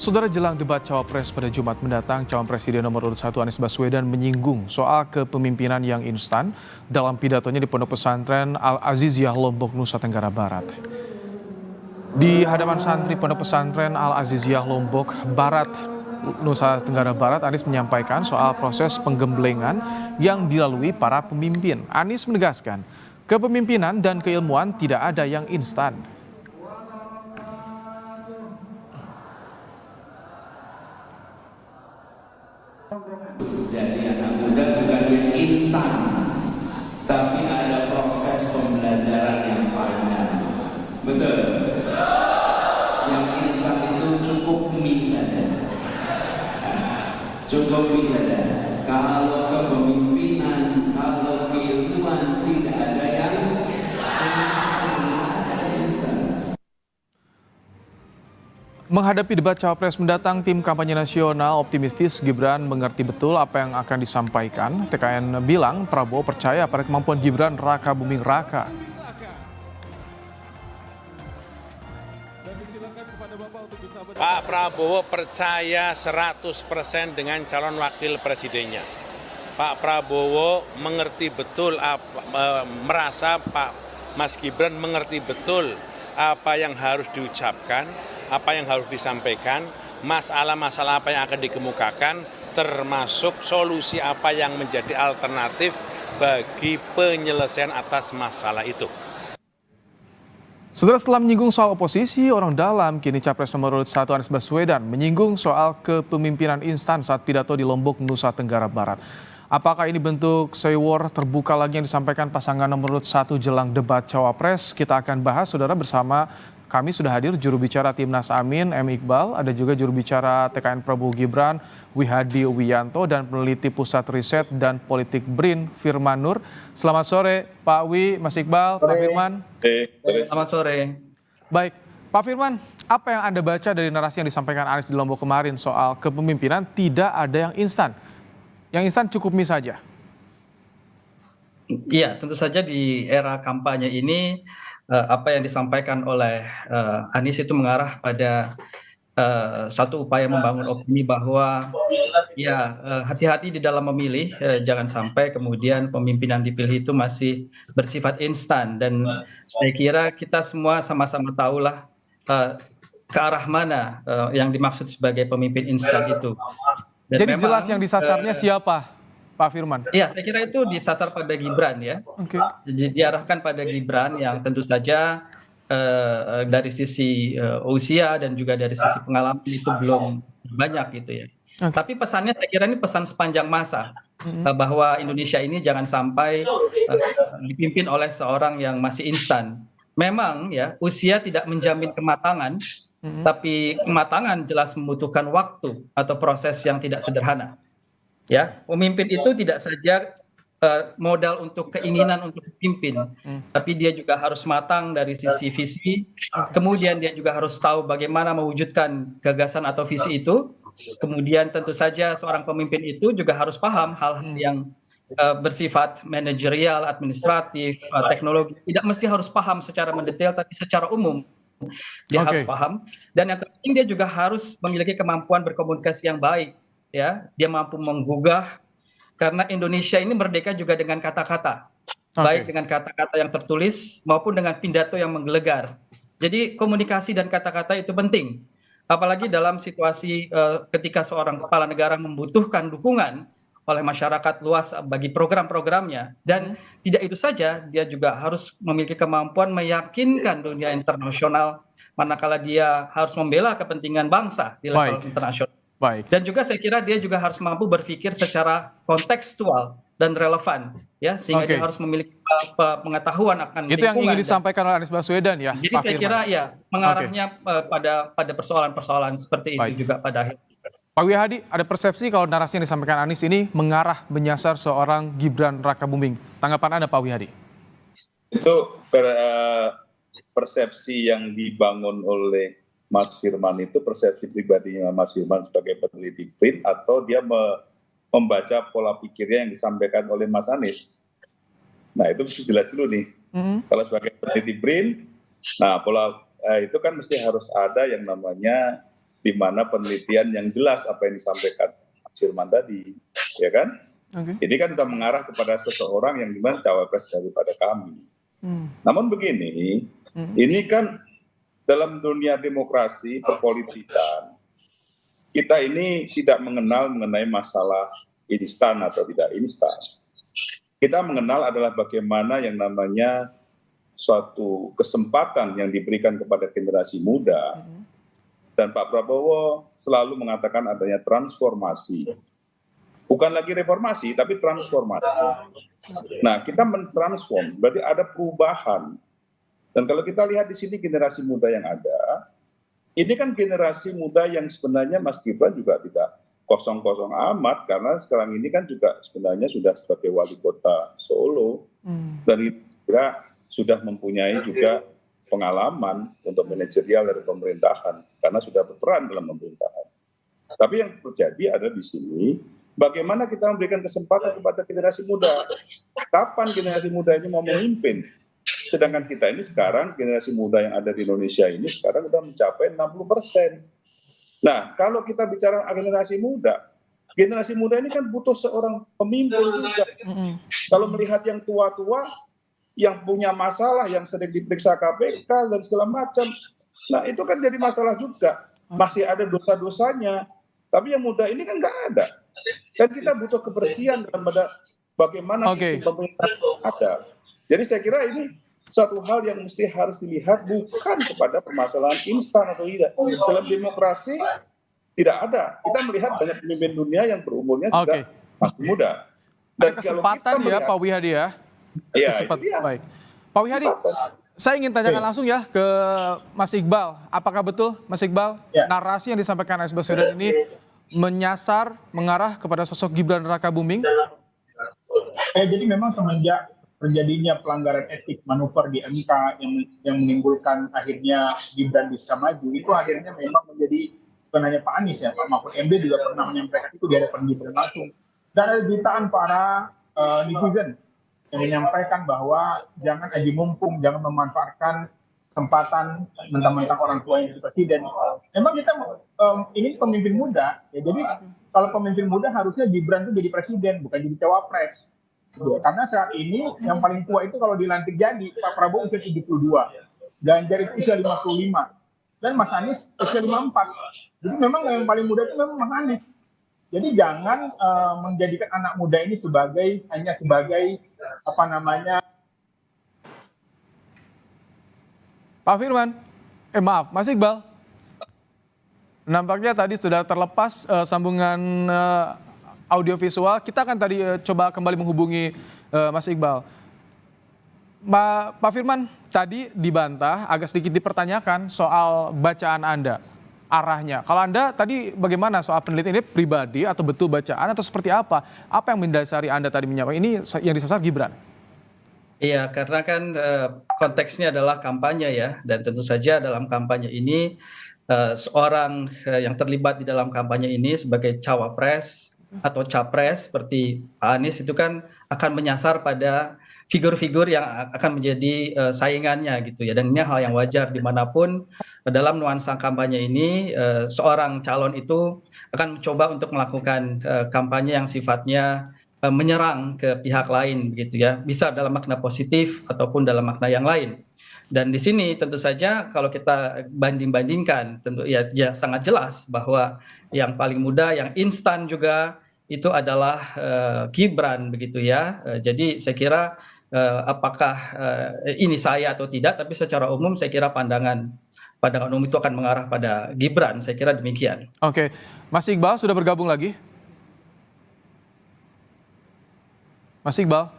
Saudara, jelang debat cawapres pada Jumat mendatang, calon presiden nomor urut 1 Anies Baswedan menyinggung soal kepemimpinan yang instan dalam pidatonya di Pondok Pesantren Al-Aziziyah Lombok, Nusa Tenggara Barat. Di hadapan santri Pondok Pesantren Al-Aziziyah Lombok Barat, Nusa Tenggara Barat, Anies menyampaikan soal proses penggemblengan yang dilalui para pemimpin. Anies menegaskan, kepemimpinan dan keilmuan tidak ada yang instan. Jadi anak muda bukan yang instan, tapi ada proses pembelajaran yang panjang. Betul? Yang instan itu cukup mie saja. Cukup mie saja. Kalau kepemimpinan, kalau keilmuan tidak ada yang instan. Menghadapi debat cawapres mendatang, tim kampanye nasional optimistis Gibran mengerti betul apa yang akan disampaikan. TKN bilang Prabowo percaya pada kemampuan Gibran Raka Buming Raka. Pak Prabowo percaya 100% dengan calon wakil presidennya. Pak Prabowo mengerti betul, merasa Pak Mas Gibran mengerti betul apa yang harus diucapkan, apa yang harus disampaikan, masalah-masalah apa yang akan dikemukakan, termasuk solusi apa yang menjadi alternatif bagi penyelesaian atas masalah itu. Saudara, setelah menyinggung soal oposisi, orang dalam, kini Capres nomor urut 1 Anies Baswedan menyinggung soal kepemimpinan instan saat pidato di Lombok, Nusa Tenggara Barat. Apakah ini bentuk war terbuka lagi yang disampaikan pasangan nomor urut 1 jelang debat cawapres? Kita akan bahas, saudara, bersama kami sudah hadir juru bicara Timnas Amin, M. Iqbal, ada juga juru bicara TKN Prabowo Gibran, Wihadi Wiyanto, dan peneliti Pusat Riset dan Politik BRIN, Firman Nur. Selamat sore, Pak Wi, Mas Iqbal, Pak Firman. Selamat sore. Baik, Pak Firman, apa yang Anda baca dari narasi yang disampaikan Anies di Lombok kemarin soal kepemimpinan tidak ada yang instan? Yang instan cukup mie saja. Iya, tentu saja di era kampanye ini apa yang disampaikan oleh Anies itu mengarah pada satu upaya membangun opini bahwa ya hati-hati di dalam memilih, jangan sampai kemudian pemimpinan dipilih itu masih bersifat instan. Dan saya kira kita semua sama-sama tahulah ke arah mana yang dimaksud sebagai pemimpin instan itu. Dan Jadi memang, jelas yang disasarnya siapa, Pak Firman? Iya, saya kira itu disasar pada Gibran ya. Oke. Diarahkan pada Gibran yang tentu saja dari sisi usia dan juga dari sisi pengalaman itu belum banyak gitu ya. Oke. Tapi pesannya saya kira ini pesan sepanjang masa bahwa Indonesia ini jangan sampai dipimpin oleh seorang yang masih instan. Memang ya usia tidak menjamin kematangan, tapi kematangan jelas membutuhkan waktu atau proses yang tidak sederhana. Ya, pemimpin itu tidak saja modal untuk keinginan untuk dipimpin, tapi dia juga harus matang dari sisi visi. Kemudian dia juga harus tahu bagaimana mewujudkan gagasan atau visi itu. Kemudian tentu saja seorang pemimpin itu juga harus paham hal-hal yang bersifat manajerial, administratif, teknologi. Tidak mesti harus paham secara mendetail, tapi secara umum dia harus paham. Dan yang terpenting dia juga harus memiliki kemampuan berkomunikasi yang baik. Ya, dia mampu menggugah, karena Indonesia ini merdeka juga dengan kata-kata, baik dengan kata-kata yang tertulis maupun dengan pidato yang menggelegar. Jadi komunikasi dan kata-kata itu penting, apalagi dalam situasi ketika seorang kepala negara membutuhkan dukungan oleh masyarakat luas bagi program-programnya. Dan tidak itu saja, dia juga harus memiliki kemampuan meyakinkan dunia internasional manakala dia harus membela kepentingan bangsa di level internasional. Baik. Dan juga saya kira dia juga harus mampu berpikir secara kontekstual dan relevan, ya, sehingga dia harus memiliki pengetahuan akan itu yang ingin disampaikan oleh Anies Baswedan ya. Jadi saya kira ya mengarahnya pada persoalan-persoalan seperti itu juga pada akhirnya. Pak Wihadi, ada persepsi kalau narasi yang disampaikan Anies ini mengarah menyasar seorang Gibran Raka Buming. Tanggapan Anda, Pak Wihadi? Itu persepsi yang dibangun oleh Mas Firman itu persepsi pribadinya Mas Firman sebagai peneliti BRIN atau dia membaca pola pikirnya yang disampaikan oleh Mas Anies? Nah itu mesti jelas dulu nih. Kalau sebagai peneliti BRIN, nah pola itu kan mesti harus ada yang namanya di mana penelitian yang jelas apa yang disampaikan Mas Firman tadi, ya kan? Oke. Ini kan sudah mengarah kepada seseorang yang dimana cawapres daripada kami. Namun begini, ini kan dalam dunia demokrasi, perpolitikan, kita ini tidak mengenal mengenai masalah instan atau tidak instan. Kita mengenal adalah bagaimana yang namanya suatu kesempatan yang diberikan kepada generasi muda, dan Pak Prabowo selalu mengatakan adanya transformasi. Bukan lagi reformasi, tapi transformasi. Nah, kita mentransform, berarti ada perubahan. Dan kalau kita lihat di sini generasi muda yang ada, ini kan generasi muda yang sebenarnya Mas Gibran juga tidak kosong-kosong amat, karena sekarang ini kan juga sebenarnya sudah sebagai wali kota Solo, dan kira sudah mempunyai juga pengalaman untuk manajerial dari pemerintahan, karena sudah berperan dalam pemerintahan. Tapi yang terjadi adalah di sini, bagaimana kita memberikan kesempatan kepada generasi muda. Kapan generasi muda ini mau memimpin? Sedangkan kita ini sekarang, generasi muda yang ada di Indonesia ini sekarang sudah mencapai 60%. Nah, kalau kita bicara generasi muda ini kan butuh seorang pemimpin juga. Kalau melihat yang tua-tua, yang punya masalah, yang sering diperiksa KPK dan segala macam, nah itu kan jadi masalah juga. Masih ada dosa-dosanya. Tapi yang muda ini kan nggak ada. Dan kita butuh kebersihan dalam bagaimana sistem pemerintahan ada. Jadi saya kira ini satu hal yang mesti harus dilihat, bukan kepada permasalahan instan atau tidak. Dalam demokrasi tidak ada. Kita melihat banyak pemimpin dunia yang berumurnya juga masih muda. Dan ada kesempatan ya Pak Wihadi ya. Iya, baik. Pak Wihadi, saya ingin tanyakan langsung ya ke Mas Iqbal. Apakah betul Mas Iqbal, narasi yang disampaikan Anies Baswedan ini menyasar, mengarah kepada sosok Gibran Rakabuming? Jadi memang semenjak terjadinya pelanggaran etik manuver di MK yang menimbulkan akhirnya Gibran bisa maju, itu akhirnya memang menjadi bukan hanya Pak Anies ya, Pak Mahfud MD juga pernah menyampaikan itu di hadapan Gibran langsung. Dan ada jutaan para netizen yang menyampaikan bahwa jangan aji mumpung, jangan memanfaatkan kesempatan mentang-mentang orang tua yang jadi presiden. Memang kita ini pemimpin muda, ya, jadi kalau pemimpin muda harusnya Gibran itu jadi presiden, bukan jadi cawapres. Karena saat ini yang paling tua itu kalau dilantik jadi, Pak Prabowo usia 72, Ganjar itu usia 55, dan Mas Anies usia 54. Jadi memang yang paling muda itu memang Mas Anies. Jadi jangan menjadikan anak muda ini hanya sebagai Pak Firman, maaf, Mas Iqbal. Nampaknya tadi sudah terlepas sambungan audiovisual. Kita akan tadi coba kembali menghubungi Mas Iqbal. Pak Firman, tadi dibantah, agak sedikit dipertanyakan soal bacaan Anda, arahnya. Kalau Anda tadi bagaimana soal penelitian ini, pribadi atau betul bacaan atau seperti apa? Apa yang mendasari Anda tadi menyampaikan ini yang disasar Gibran? Iya, karena kan konteksnya adalah kampanye ya, dan tentu saja dalam kampanye ini seorang yang terlibat di dalam kampanye ini sebagai cawapres atau capres seperti Pak Anies itu kan akan menyasar pada figur-figur yang akan menjadi saingannya gitu ya, dan ini hal yang wajar dimanapun dalam nuansa kampanye ini seorang calon itu akan mencoba untuk melakukan kampanye yang sifatnya menyerang ke pihak lain begitu ya, bisa dalam makna positif ataupun dalam makna yang lain. Dan di sini tentu saja kalau kita banding-bandingkan tentu ya sangat jelas bahwa yang paling muda, yang instan juga itu adalah Gibran begitu ya. Jadi saya kira apakah ini saya atau tidak, tapi secara umum saya kira pandangan umum itu akan mengarah pada Gibran, saya kira demikian. Oke, Mas Iqbal sudah bergabung lagi. Mas Iqbal.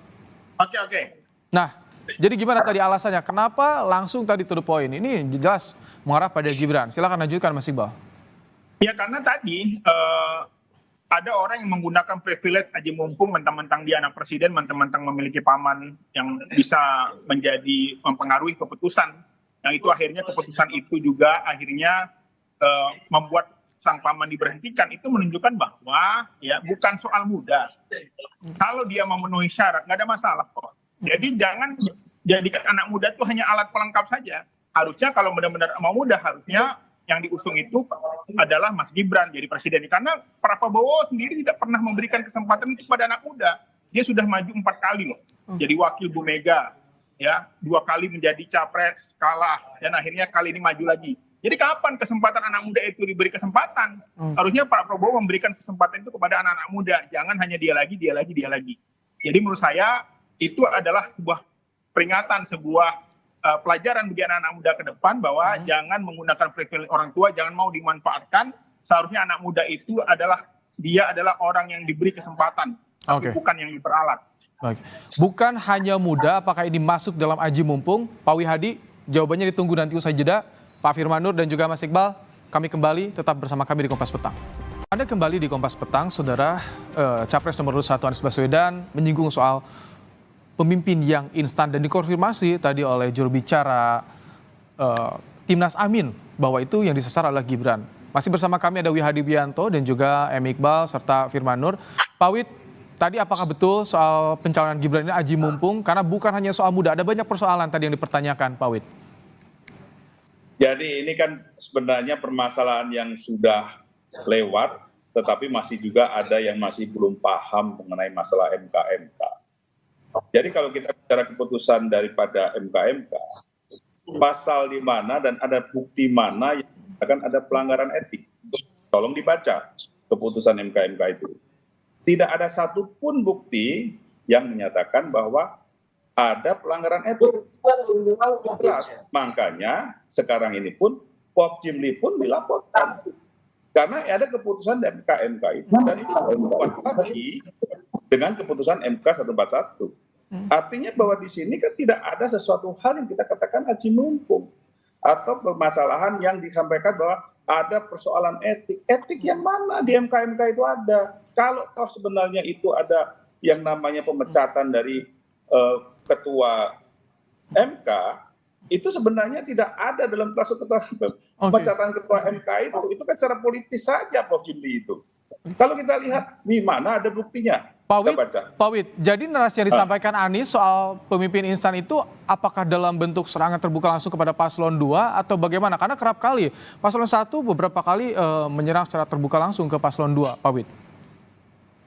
Oke. Nah, jadi gimana tadi alasannya? Kenapa langsung tadi to the point? Ini jelas mengarah pada Gibran. Silakan lanjutkan Mas Iqbal. Ya karena tadi ada orang yang menggunakan privilege aji mumpung mentang-mentang dia anak presiden, mentang-mentang memiliki paman yang bisa mempengaruhi keputusan. Yang itu akhirnya keputusan itu juga akhirnya membuat sang paman diberhentikan. Itu menunjukkan bahwa ya bukan soal muda. Kalau dia memenuhi syarat nggak ada masalah kok. Jadi jangan jadikan anak muda itu hanya alat pelengkap saja. Harusnya kalau benar-benar mau muda harusnya yang diusung itu adalah Mas Gibran jadi presiden. Karena Pak Prabowo sendiri tidak pernah memberikan kesempatan itu kepada anak muda. Dia sudah maju 4 kali loh, jadi wakil Bu Mega, ya 2 kali menjadi capres kalah, dan akhirnya kali ini maju lagi. Jadi kapan kesempatan anak muda itu diberi kesempatan? Harusnya Pak Prabowo memberikan kesempatan itu kepada anak-anak muda, jangan hanya dia lagi. Jadi menurut saya itu adalah sebuah peringatan, sebuah pelajaran bagi anak-anak muda ke depan bahwa jangan menggunakan privilege orang tua, jangan mau dimanfaatkan. Seharusnya anak muda itu adalah orang yang diberi kesempatan, tapi bukan yang diperalat. Baik. Bukan hanya muda, apakah ini masuk dalam aji mumpung? Pak Wihadi, jawabannya ditunggu nanti usai jeda. Pak Firman Nur dan juga Mas Iqbal, kami kembali tetap bersama kami di Kompas Petang. Anda kembali di Kompas Petang, saudara. Capres nomor 1 Anies Baswedan menyinggung soal pemimpin yang instan dan dikonfirmasi tadi oleh juru bicara Timnas Amin bahwa itu yang disasar adalah Gibran. Masih bersama kami ada Wihadi Wianto dan juga M. Iqbal serta Firman Nur. Pak Wid, tadi apakah betul soal pencalonan Gibran ini aji mumpung? Karena bukan hanya soal muda, ada banyak persoalan tadi yang dipertanyakan, Pak Wid. Jadi ini kan sebenarnya permasalahan yang sudah lewat, tetapi masih juga ada yang masih belum paham mengenai masalah MK-MK. Jadi kalau kita bicara keputusan daripada MK-MK, pasal di mana dan ada bukti mana yang akan ada pelanggaran etik. Tolong dibaca keputusan MK-MK itu. Tidak ada satupun bukti yang menyatakan bahwa ada pelanggaran etik. Jelas. Makanya sekarang ini pun Pop Jimli pun dilaporkan. Karena ada keputusan MK-MK itu. Dan itu lagi dengan keputusan MK 141. Artinya bahwa di sini kan tidak ada sesuatu hal yang kita katakan aji mumpung atau permasalahan yang disampaikan bahwa ada persoalan etik. Etik yang mana di MK-MK itu ada? Kalau toh sebenarnya itu ada yang namanya pemecatan dari ketua MK, itu sebenarnya tidak ada dalam klausul ketua pemecatan ketua MK itu kan secara politis saja Prof. Jimli itu. Kalau kita lihat di mana ada buktinya. Pak Wid, jadi narasi yang disampaikan Anies soal pemimpin instan itu apakah dalam bentuk serangan terbuka langsung kepada paslon 2 atau bagaimana? Karena kerap kali paslon 1 beberapa kali menyerang secara terbuka langsung ke paslon 2, Pak Wid.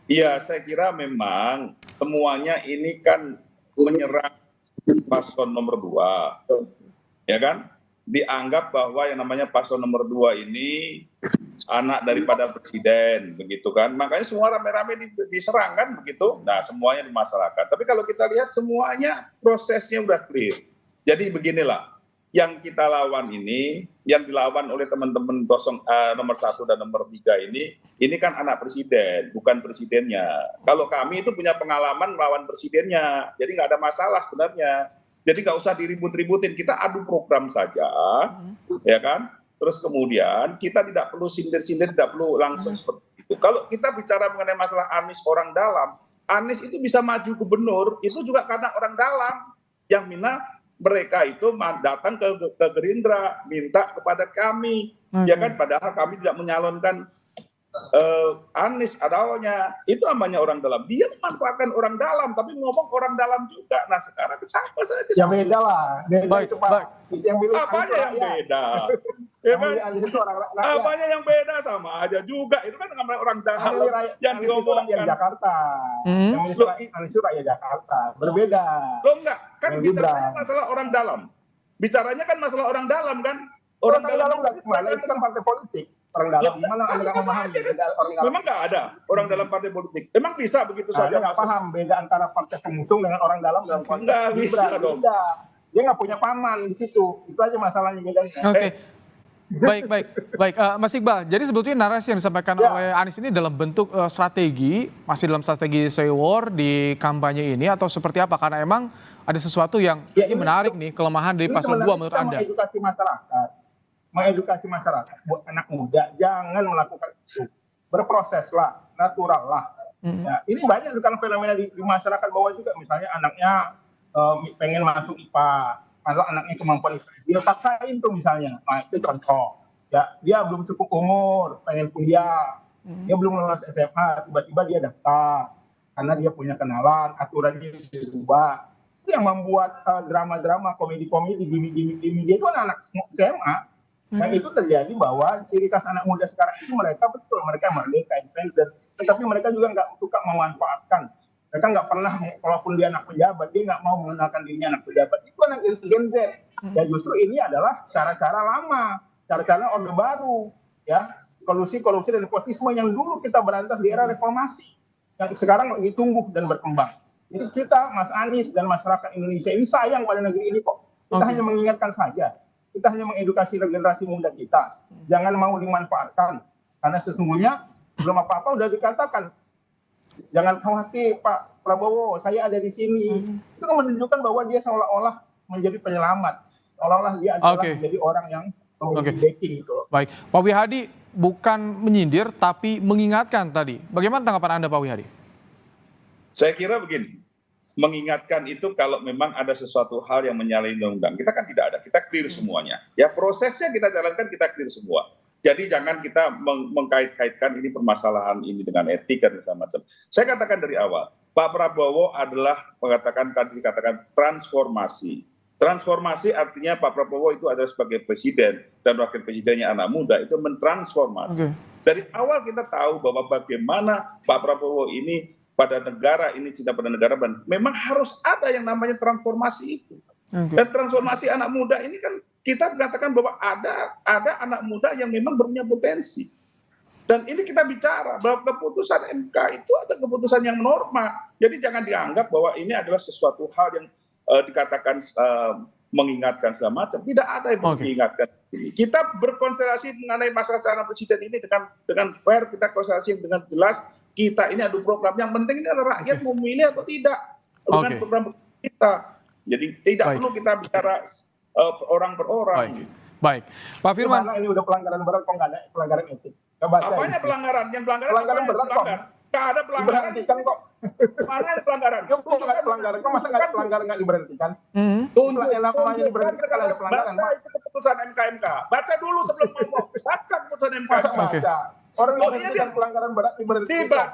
Iya, saya kira memang semuanya ini kan menyerang paslon nomor 2, ya kan? Dianggap bahwa yang namanya paslon nomor 2 ini anak daripada presiden, begitu kan? Makanya semua rame-rame diserang kan, begitu? Nah, semuanya di masyarakat. Tapi kalau kita lihat semuanya prosesnya udah clear. Jadi beginilah, yang kita lawan ini, yang dilawan oleh teman-teman nomor 1 dan nomor 3 ini kan anak presiden, bukan presidennya. Kalau kami itu punya pengalaman melawan presidennya, jadi nggak ada masalah sebenarnya. Jadi nggak usah diribut-ributin, kita adu program saja, ya kan? Terus kemudian kita tidak perlu sindir-sindir, tidak perlu langsung seperti itu. Kalau kita bicara mengenai masalah Anies orang dalam, Anies itu bisa maju gubernur, itu juga karena orang dalam yang mereka itu datang ke Gerindra, minta kepada kami, ya kan? Padahal kami tidak menyalonkan Anies awalnya, itu namanya orang dalam. Dia memanfaatkan orang dalam, tapi ngomong orang dalam juga. Nah sekarang sama saja. Ya beda lah. Baik, itu Pak. Yang apanya yang beda? Ya kan? Apanya yang beda sama aja juga. Itu kan namanya orang dalam yang diomongkan. Jakarta. Yang Anies itu rakyat Jakarta. Berbeda. Lo enggak, kan bicaranya masalah orang dalam. Bicaranya kan masalah orang dalam kan? Orang dalam itu kan partai politik. Orang dalam gimana Anda nggak memahami orang dalam? Memang nggak ada orang dalam partai politik. Emang bisa begitu saja? Dia nggak paham beda antara partai pengusung dengan orang dalam konteks. Nggak bisa dong. Dia nggak punya paman di situ. Itu aja masalahnya bedanya. Oke. Baik. Mas Iqbal, jadi sebetulnya narasi yang disampaikan oleh Anies ini dalam bentuk strategi, masih dalam strategi say war di kampanye ini atau seperti apa? Karena emang ada sesuatu yang ini menarik nih, kelemahan dari paslon 2 menurut Anda. Mengedukasi masyarakat buat anak muda jangan melakukan itu, berproseslah, natural lah. Ya, ini banyak kan fenomena di masyarakat bawah juga, misalnya anaknya pengen masuk IPA, atau anaknya kemampuan IPA, dia paksain tuh misalnya. Nah itu contoh. Ya, dia belum cukup umur, pengen kuliah, dia belum lulus SMA, tiba-tiba dia daftar karena dia punya kenalan, aturannya dirubah. Itu yang membuat drama-drama, komedi-komedi, gimmick-gimmick dia itu anak SMA. Yang itu terjadi bahwa ciri khas anak muda sekarang itu mereka betul, mereka merdeka, independen, tetapi mereka juga nggak suka memanfaatkan. Mereka nggak pernah, walaupun dia anak pejabat, dia nggak mau mengenalkan dirinya anak pejabat. Itu anak Gen Z. Ya justru ini adalah cara-cara lama, cara-cara orde baru, ya korupsi dan nepotisme yang dulu kita berantas di era reformasi, yang sekarang lagi tumbuh dan berkembang. Jadi kita, Mas Anies dan masyarakat Indonesia ini sayang pada negeri ini kok. Kita hanya mengingatkan saja, kita hanya mengedukasi generasi muda kita, jangan mau dimanfaatkan, karena sesungguhnya belum apa-apa udah dikatakan. Jangan khawatir Pak Prabowo, saya ada di sini. Itu kan menunjukkan bahwa dia seolah-olah menjadi penyelamat, seolah-olah dia adalah menjadi orang yang memiliki backing gitu loh. Baik, Pak Wihadi bukan menyindir tapi mengingatkan tadi. Bagaimana tanggapan Anda Pak Wihadi? Saya kira begini, mengingatkan itu kalau memang ada sesuatu hal yang menyalahi undang-undang. Kita kan tidak ada, kita clear semuanya. Ya prosesnya kita jalankan, kita clear semua. Jadi jangan kita mengkait-kaitkan ini permasalahan ini dengan etika dan segala macam. Saya katakan dari awal, Pak Prabowo adalah tadi dikatakan transformasi. Transformasi artinya Pak Prabowo itu adalah sebagai presiden dan wakil presidennya anak muda itu mentransformasi. Dari awal kita tahu bahwa bagaimana Pak Prabowo ini pada negara ini, cinta pada negara, memang harus ada yang namanya transformasi itu. Dan transformasi anak muda ini kan kita katakan bahwa ada anak muda yang memang punya potensi. Dan ini kita bicara bahwa keputusan MK itu ada keputusan yang norma. Jadi jangan dianggap bahwa ini adalah sesuatu hal yang dikatakan mengingatkan segala macam. Tidak ada yang mengingatkan ini. Kita berkonstelasi mengenai masalah calon presiden ini dengan fair, kita konsentrasi dengan jelas. Kita ini adu program. Yang penting ini adalah rakyat mau memilih atau tidak dengan program kita. Jadi tidak perlu kita bicara orang per orang. Baik, Pak Firman. Ini udah pelanggaran berat kok nggak ada pelanggaran etik. Apanya pelanggaran? Yang pelanggaran berat kok. Nggak ada pelanggaran. Diberhentikan kok. Mana ada pelanggaran? Ya kok nggak ada pelanggaran? Kok masa nggak ada pelanggaran nggak diberhentikan? Yang namanya diberhentikan ada pelanggaran. Baca itu keputusan MK. Baca dulu sebelum ngomong. Baca keputusan MK. Baca. Orang diberhentikan pelanggaran berat diberhentikan.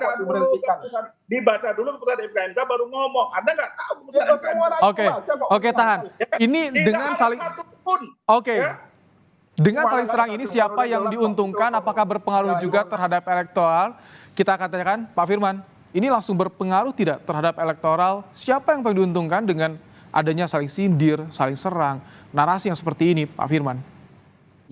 Dibaca dulu keputusan MK baru ngomong. Anda nggak tahu keputusan MK. Oke, tahan. Ini dengan saling dengan saling serang ini siapa yang diuntungkan? Apakah berpengaruh juga terhadap elektoral? Kita katakan Pak Firman, ini langsung berpengaruh tidak terhadap elektoral? Siapa yang paling diuntungkan dengan adanya saling sindir, saling serang, narasi yang seperti ini, Pak Firman?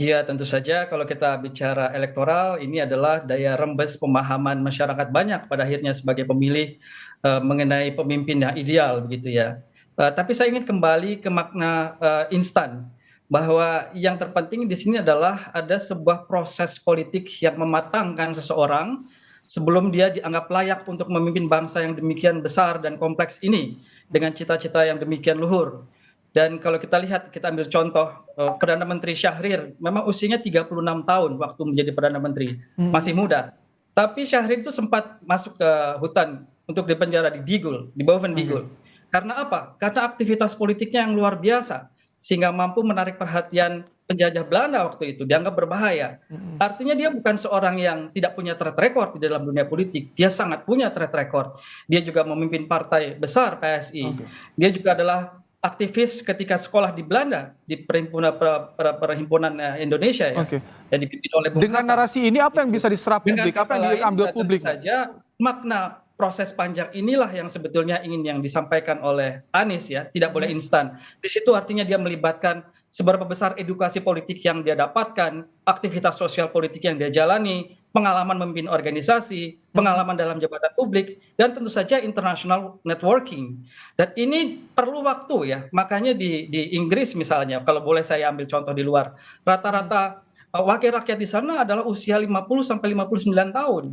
Iya, tentu saja kalau kita bicara elektoral, ini adalah daya rembes pemahaman masyarakat banyak pada akhirnya sebagai pemilih mengenai pemimpin yang ideal, begitu ya. Tapi saya ingin kembali ke makna instan, bahwa yang terpenting di sini adalah ada sebuah proses politik yang mematangkan seseorang sebelum dia dianggap layak untuk memimpin bangsa yang demikian besar dan kompleks ini dengan cita-cita yang demikian luhur. Dan kalau kita lihat, kita ambil contoh Perdana Menteri Syahrir, memang usianya 36 tahun waktu menjadi Perdana Menteri, masih muda. Tapi Syahrir itu sempat masuk ke hutan untuk dipenjara di Digul, di Boven Digul. Karena apa? Karena aktivitas politiknya yang luar biasa, sehingga mampu menarik perhatian penjajah Belanda waktu itu, dianggap berbahaya. Artinya dia bukan seorang yang tidak punya track record di dalam dunia politik, dia sangat punya track record. Dia juga memimpin partai besar PSI, dia juga adalah aktivis ketika sekolah di Belanda di perhimpunan Indonesia ya, yang dipimpin oleh Bung Dengan Hatta. narasi ini apa yang bisa diserap publik? Apa yang diambil publik? Tentu saja makna proses panjang inilah yang sebetulnya ingin yang disampaikan oleh Anies ya, tidak boleh instan. Di situ artinya dia melibatkan seberapa besar edukasi politik yang dia dapatkan, aktivitas sosial politik yang dia jalani, pengalaman memimpin organisasi, pengalaman dalam jabatan publik, dan tentu saja international networking. Dan ini perlu waktu ya, makanya di Inggris misalnya, kalau boleh saya ambil contoh di luar, rata-rata wakil rakyat di sana adalah usia 50-59 tahun.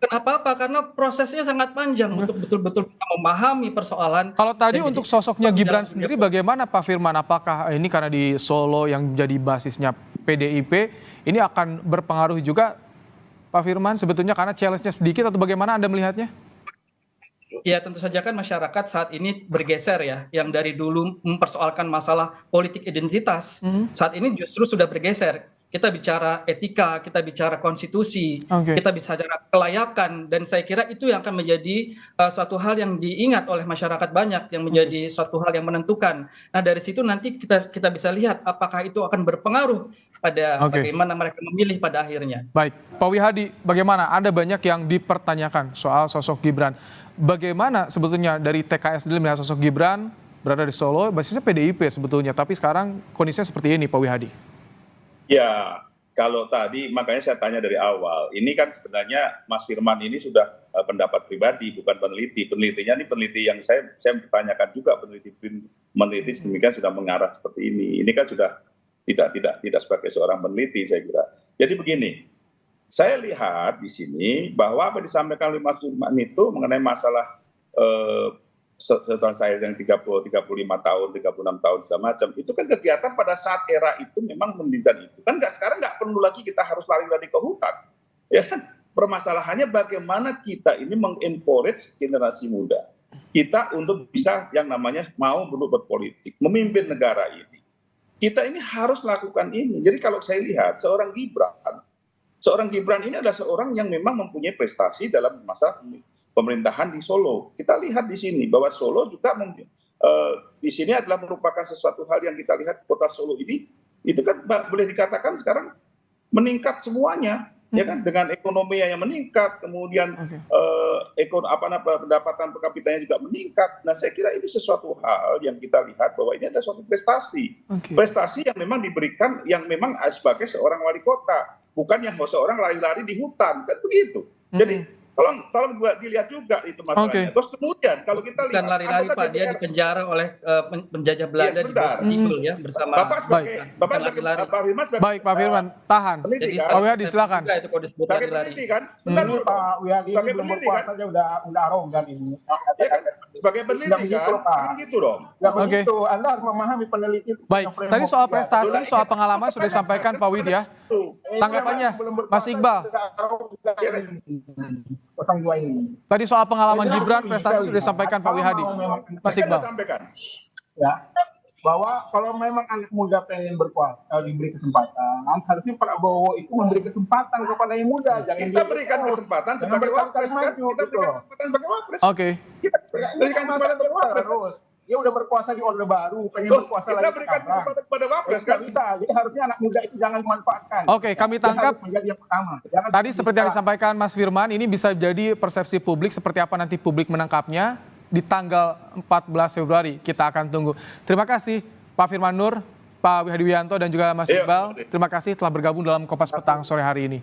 Kenapa? Karena prosesnya sangat panjang untuk betul-betul memahami persoalan. Kalau tadi untuk sosoknya Gibran sendiri bagaimana Pak Firman? Apakah ini karena di Solo yang jadi basisnya PDIP, ini akan berpengaruh juga Pak Firman sebetulnya karena challenge-nya sedikit atau bagaimana Anda melihatnya? Ya tentu saja kan masyarakat saat ini bergeser ya, yang dari dulu mempersoalkan masalah politik identitas, saat ini justru sudah bergeser. kita bicara etika, kita bicara konstitusi, Oke. kita bicara kelayakan, dan saya kira itu yang akan menjadi suatu hal yang diingat oleh masyarakat banyak, yang menjadi suatu hal yang menentukan. Nah dari situ nanti kita bisa lihat apakah itu akan berpengaruh pada Oke. bagaimana mereka memilih pada akhirnya. Baik, Pak Wihadi, bagaimana? Ada banyak yang dipertanyakan soal sosok Gibran. Bagaimana sebetulnya dari TKS sendiri melihat sosok Gibran berada di Solo, basisnya PDIP sebetulnya, tapi sekarang kondisinya seperti ini, Pak Wihadi. Ya, kalau tadi makanya saya tanya dari awal, ini kan sebenarnya Mas Firman ini sudah pendapat pribadi, bukan peneliti. Penelitinya ini peneliti yang saya bertanyakan juga, meneliti sedemikian sudah mengarah seperti ini. Ini kan sudah tidak sebagai seorang peneliti saya kira. Jadi begini, saya lihat di sini bahwa apa disampaikan oleh Mas Firman itu mengenai masalah setelah saya yang 35 tahun, 36 tahun segala macam, itu kan kegiatan pada saat era itu memang mendirikan itu. Kan sekarang nggak perlu lagi kita harus lari-lari ke hutan. Ya kan? Permasalahannya bagaimana kita ini mengencourage generasi muda. Kita untuk bisa yang namanya mau dulu berpolitik, memimpin negara ini. Kita ini harus lakukan ini. Jadi kalau saya lihat seorang Gibran ini adalah seorang yang memang mempunyai prestasi dalam masalah pemerintahan di Solo. Kita lihat di sini bahwa Solo juga di sini adalah merupakan sesuatu hal yang kita lihat kota Solo ini itu kan boleh dikatakan sekarang meningkat semuanya, ya kan, dengan ekonomi yang meningkat, kemudian pendapatan per kapitanya juga meningkat. Nah, saya kira ini sesuatu hal yang kita lihat bahwa ini ada suatu prestasi, prestasi yang memang diberikan yang memang sebagai seorang wali kota, bukan yang seorang lari-lari di hutan, kan begitu. Jadi tolong dilihat juga itu masalahnya. Terus kemudian kalau kita lihat, bukan lari-lari Pak, dia dipenjara oleh penjajah Belanda di Bogor ya bersama Bapak Firman, tahan. Peneliti kan? Pak Wihadi silakan. Sebagai peneliti kan? Ini Pak Wihadi belum berkuasa aja udah arogan ini. Ya kan? Sebagai peneliti kan gitu dong. Nggak begitu, Anda harus memahami peneliti. Baik, tadi soal prestasi, soal pengalaman sudah disampaikan Pak Wid ya. Tanggapannya, Mas Iqbal. Tadi soal pengalaman Gibran, prestasi sudah disampaikan Pak Wihadi. Mas Iqbal. Ya, bahwa kalau memang anak muda pengen berkuasa, diberi kesempatan, harusnya Prabowo itu memberi kesempatan kepada yang muda. Jangan kita berikan kesempatan sebagai wapres kan? Kita berikan kesempatan sebagai wapres. Oke. Kita berikan kesempatan sebagai wapres. Dia udah berkuasa di Orde Baru, pengen berkuasa lagi kita berikan kesempatan kepada wapres kan? Nggak bisa, jadi harusnya anak muda itu jangan dimanfaatkan. Oke, kami tangkap. Menjadi yang pertama. Tadi seperti yang disampaikan Mas Firman, ini bisa jadi persepsi publik, seperti apa nanti publik menangkapnya di tanggal 14 Februari. Kita akan tunggu. Terima kasih Pak Firman Nur, Pak Wihadi Wianto, dan juga Mas Iqbal. Terima kasih telah bergabung dalam Kompas Petang sore hari ini.